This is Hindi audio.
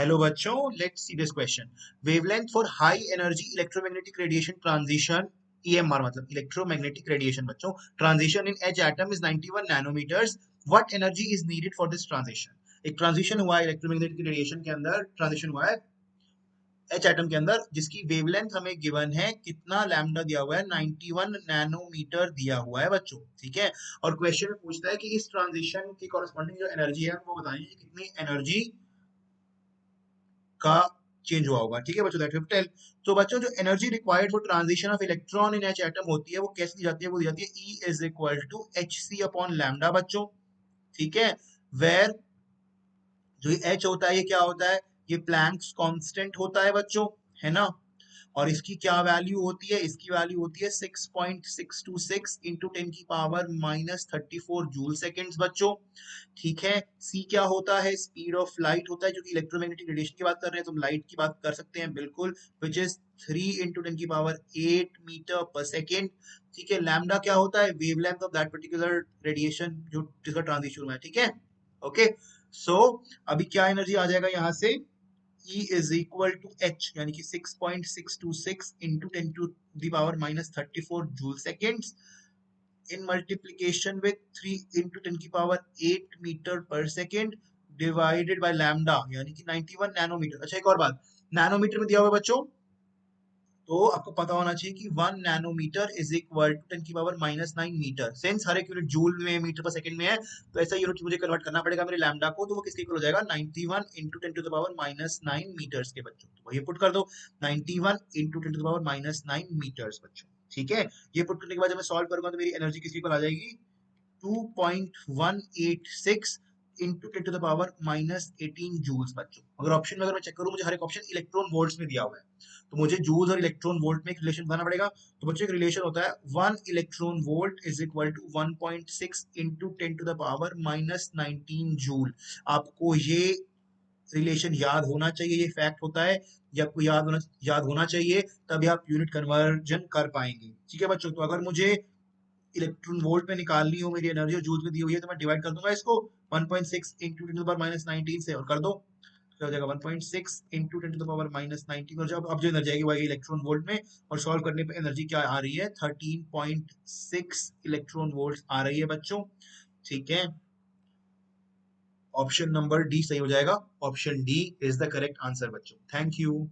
हेलो बच्चों, let's see this question. Wavelength for high energy electromagnetic radiation transition EMR मतलब इलेक्ट्रोमैग्नेटिक रेडिएशन बच्चों transition in H atom is 91 nanometers. What energy is needed for this transition? एक ट्रांजिशन हुआ है इलेक्ट्रोमैग्नेटिक रेडिएशन के अंदर, ट्रांजिशन हुआ है एच एटम के अंदर जिसकी वेवलेंथ हमें गिवन है, कितना लैम्डा दिया हुआ है, 91 नैनोमीटर दिया हुआ है बच्चों। ठीक है, और क्वेश्चन में पूछता है कि इस ट्रांजिशन की कॉरस्पॉन्डिंग जो एनर्जी है वो बताइए कि कितनी एनर्जी का चेंज हुआ होगा। ठीक है बच्चों, दैट विल टेल। तो बच्चों जो energy required for transition of electron in H atom होती है वो कैसे दी जाती है? वो दी जाती है E is equal to H C upon lambda बच्चों। ठीक है, वेर जो ये H होता है ये क्या होता है? ये प्लैंक्स कांस्टेंट होता है बच्चों, है ना। और इसकी क्या वैल्यू होती है? इसकी वैल्यू होती है 6.626 इंटू 10 की पावर माइनस 34 जूल सेकेंड्स बच्चों। ठीक है, सी क्या होता है? स्पीड ऑफ लाइट होता है, जो कि इलेक्ट्रोमैग्नेटिक रेडिएशन की बात कर रहे हैं तो हम लाइट की बात कर सकते हैं बिल्कुल, विच इज 3 इंटू 10 की पावर 8 मीटर पर सेकेंड। ठीक है, लैम्डा क्या होता है? Wavelength of that particular radiation जो जिसका ट्रांजिशन हुआ है। ठीक है, ओके। सो अभी क्या एनर्जी आ जाएगा यहाँ से? E is equal to H यानी कि 6.626 into 10 to the power minus 34 joule seconds in multiplication with 3 into 10 की power 8 meter per second divided by lambda यानी कि 91 नैनोमीटर। अच्छा एक और बात, नैनोमीटर में दिया हुआ है बच्चों, तो आपको पता होना चाहिए कि 1 नैनोमीटर इज इक्वल टू 10 की पावर माइनस 9 मीटर। सिंस हर एक यूनिट जूल में मीटर पर सेकंड में है, तो ऐसा यूनिट मुझे कन्वर्ट करना पड़ेगा मेरे लैम्डा को, तो वो किसके इक्वल हो जाएगा? 91 into 10 to the power minus 9 meters के बच्चों। तो वही पुट कर दो, 91 into 10 to the power minus 9 meters बच्चों। ठीक है, ये पुट करने के बाद जब मैं सॉल्व करूंगा तो मेरी एनर्जी किसके इक्वल आ जाएगी? 2.186 into 10 to the power minus 18 joules बच्चों। अगर ऑप्शन में अगर मैं चेक करूं, मुझे हर एक ऑप्शन इलेक्ट्रॉन वोल्ट्स में दिया हुआ है, तो मुझे जूल्स और इलेक्ट्रॉन वोल्ट में एक रिलेशन बनाना पड़ेगा। तो बच्चों एक रिलेशन होता है 1 electron volt is equal to 1.6 into 10 to the power minus 19 joule. आपको ये रिलेशन याद होना चाहिए, ये फैक्ट होता है, ये आपको याद होना चाहिए, तभी आप यूनिट कन्वर्जन कर पाएंगे। ठीक है बच्चों, तो अगर मुझे इलेक्ट्रॉन वोल्ट में निकालनी हो मेरी एनर्जी और जूल्स में दी हुई है, तो मैं डिवाइड कर दूंगा इसको 1.6 into 10 to the power minus 19 से, और कर दो तो हो जाएगा 1.6 into 10 to the power minus 19। और जब अब जो एनर्जी आएगी वो आएगी इलेक्ट्रॉन वोल्ट में, और सॉल्व करने पे एनर्जी क्या आ रही है? 13.6 इलेक्ट्रॉन वोल्ट आ रही है बच्चों। ठीक है, ऑप्शन नंबर डी सही हो जाएगा। Option D is the correct answer बच्चों। Thank you.